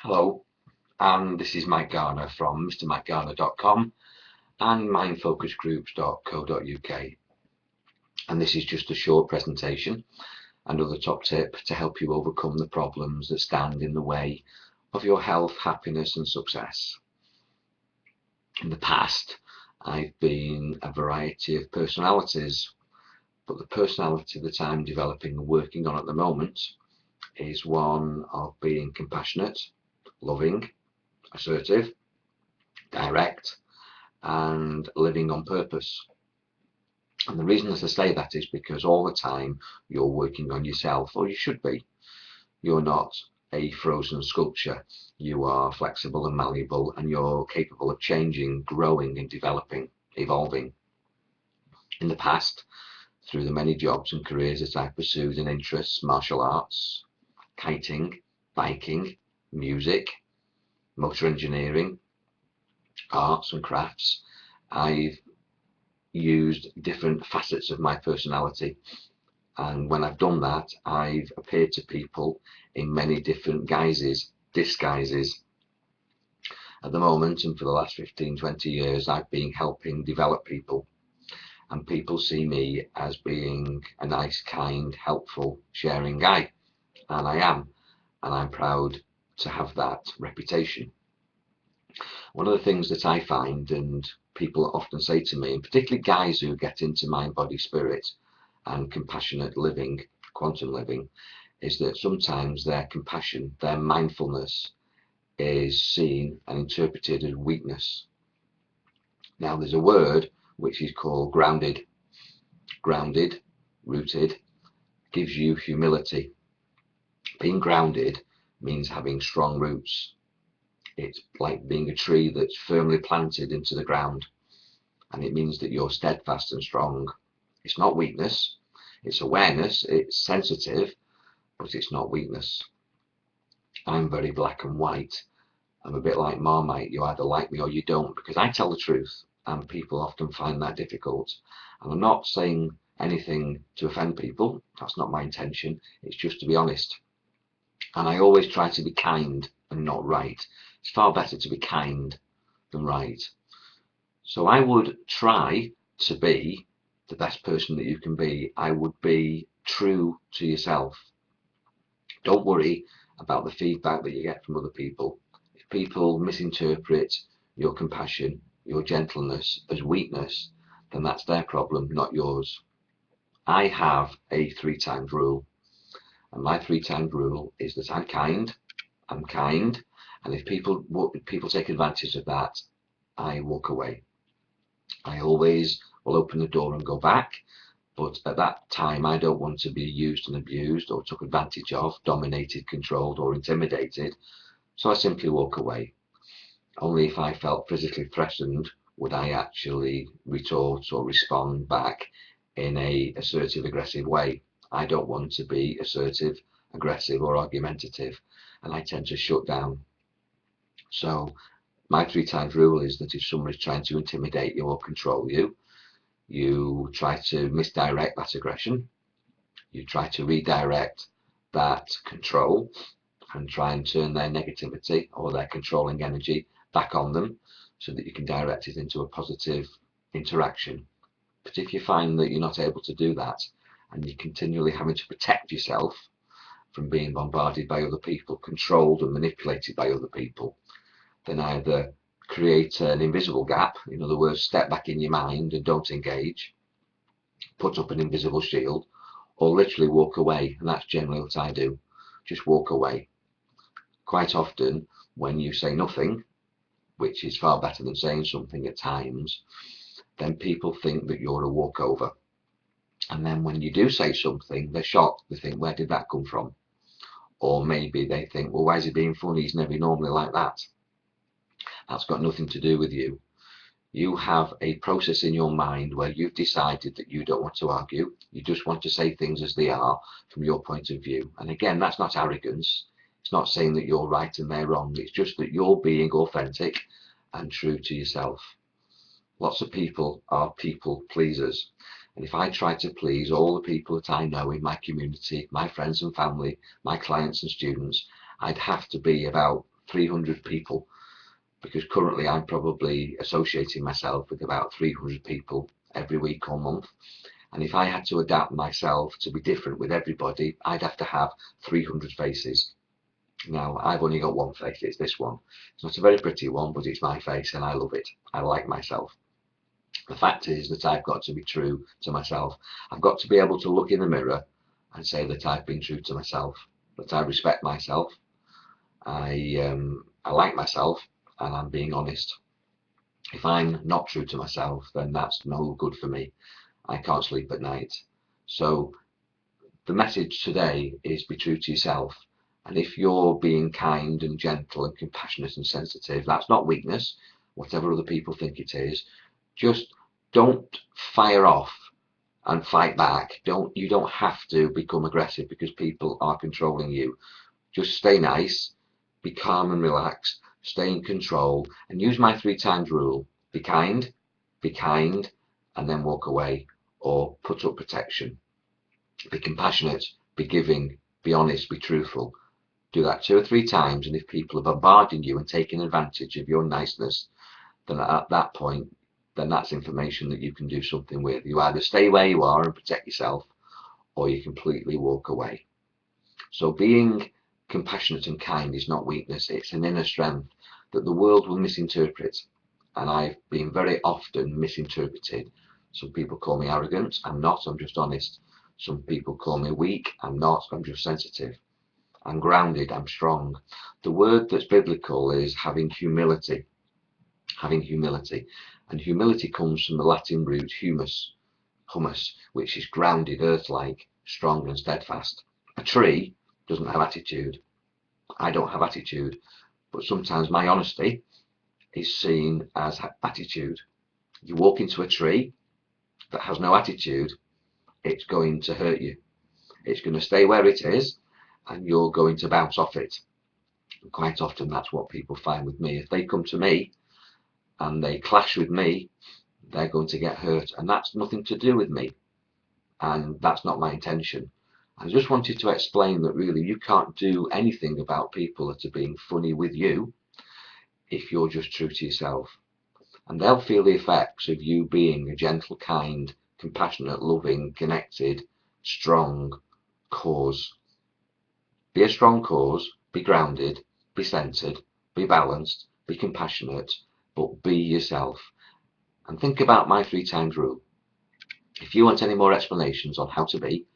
Hello, and this is Mike Garner from mrmikegarner.com and mindfocusgroups.co.uk. And this is just a short presentation, another top tip to help you overcome the problems that stand in the way of your health, happiness, and success. In the past, I've been a variety of personalities, but the personality that I'm developing and working on at the moment is one of being compassionate, loving, assertive, direct, and living on purpose. And the reason that I say that is because all the time you're working on yourself, or you should be. You're not a frozen sculpture. You are flexible and malleable, and you're capable of changing, growing, and developing, evolving. In the past, through the many jobs and careers that I've pursued and interests, martial arts, kiting, biking, music, motor engineering, arts and crafts, I've used different facets of my personality, and when I've done that, I've appeared to people in many different disguises. At the moment, and for the last 15-20 years, I've been helping develop people, and people see me as being a nice, kind, helpful, sharing guy, and I am, and I'm proud to have that reputation. One of the things that I find, and people often say to me, and particularly guys who get into mind, body, spirit and compassionate living, quantum living, is that sometimes their compassion, their mindfulness is seen and interpreted as weakness. Now, there's a word which is called grounded. Grounded, rooted, gives you humility. Being grounded means having strong roots. It's like being a tree that's firmly planted into the ground, and it means that you're steadfast and strong. It's not weakness, it's awareness, it's sensitive, but it's not weakness. I'm very black and white. I'm a bit like Marmite. You either like me or you don't, because I tell the truth, and people often find that difficult. And I'm not saying anything to offend people. That's not my intention. It's just to be honest. And I always try to be kind and not right. It's far better to be kind than right. So I would try to be the best person that you can be. I would be true to yourself. Don't worry about the feedback that you get from other people. If people misinterpret your compassion, your gentleness as weakness, then that's their problem, not yours. I have a 3 times rule, and my 3 times rule is that I'm kind, and if people take advantage of that, I walk away. I always will open the door and go back, but at that time I don't want to be used and abused or took advantage of, dominated, controlled, or intimidated, so I simply walk away. Only if I felt physically threatened would I actually retort or respond back in a assertive, aggressive way. I don't want to be assertive, aggressive, or argumentative, and I tend to shut down. So my 3 times rule is that if somebody's trying to intimidate you or control you, you try to misdirect that aggression, you try to redirect that control and try and turn their negativity or their controlling energy back on them so that you can direct it into a positive interaction. But if you find that you're not able to do that and you're continually having to protect yourself from being bombarded by other people, controlled and manipulated by other people, then either create an invisible gap, in other words, step back in your mind and don't engage, put up an invisible shield, or literally walk away. And that's generally what I do, just walk away. Quite often, when you say nothing, which is far better than saying something at times, then people think that you're a walkover. And then when you do say something, they're shocked. They think, where did that come from? Or maybe they think, well, why is he being funny? He's never normally like that. That's got nothing to do with you. You have a process in your mind where you've decided that you don't want to argue. You just want to say things as they are from your point of view. And again, that's not arrogance. It's not saying that you're right and they're wrong. It's just that you're being authentic and true to yourself. Lots of people are people pleasers. And if I try to please all the people that I know in my community, my friends and family, my clients and students, I'd have to be about 300 people, because currently I'm probably associating myself with about 300 people every week or month. And if I had to adapt myself to be different with everybody, I'd have to have 300 faces. Now, I've only got one face, it's this one. It's not a very pretty one, but it's my face and I love it. I like myself. The fact is that I've got to be true to myself. I've got to be able to look in the mirror and say that I've been true to myself, that I respect myself, I like myself, and I'm being honest. If I'm not true to myself, then that's no good for me. I can't sleep at night. So the message today is be true to yourself. And if you're being kind and gentle and compassionate and sensitive, that's not weakness, whatever other people think it is. Just don't fire off and fight back. You don't have to become aggressive because people are controlling you. Just stay nice, be calm and relaxed, stay in control, and use my 3 times rule. Be kind, and then walk away, or put up protection. Be compassionate, be giving, be honest, be truthful. Do that 2 or 3 times, and if people are bombarding you and taking advantage of your niceness, then at that point, then that's information that you can do something with. You either stay where you are and protect yourself, or you completely walk away. So being compassionate and kind is not weakness, it's an inner strength that the world will misinterpret. And I've been very often misinterpreted. Some people call me arrogant, I'm not, I'm just honest. Some people call me weak, I'm not, I'm just sensitive. I'm grounded, I'm strong. The word that's biblical is having humility. Having humility. And humility comes from the Latin root humus, which is grounded, earth-like, strong and steadfast. A tree doesn't have attitude. I don't have attitude, but sometimes my honesty is seen as attitude. You walk into a tree that has no attitude, it's going to hurt you. It's going to stay where it is, and you're going to bounce off it. And quite often that's what people find with me. If they come to me and they clash with me, they're going to get hurt, and that's nothing to do with me, and that's not my intention. I just wanted to explain that really you can't do anything about people that are being funny with you if you're just true to yourself. And they'll feel the effects of you being a gentle, kind, compassionate, loving, connected, strong cause. Be a strong cause, be grounded, be centered, be balanced, be compassionate, but be yourself. And think about my 3 times rule. If you want any more explanations on how to be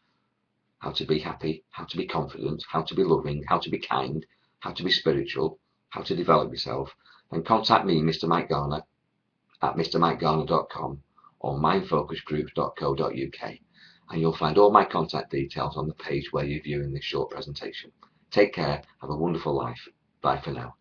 happy, how to be confident, how to be loving, how to be kind, how to be spiritual, how to develop yourself, then contact me, Mr. Mike Garner, at mrmikegarner.com or mindfocusgroup.co.uk, and you'll find all my contact details on the page where you're viewing this short presentation. Take care, have a wonderful life. Bye for now.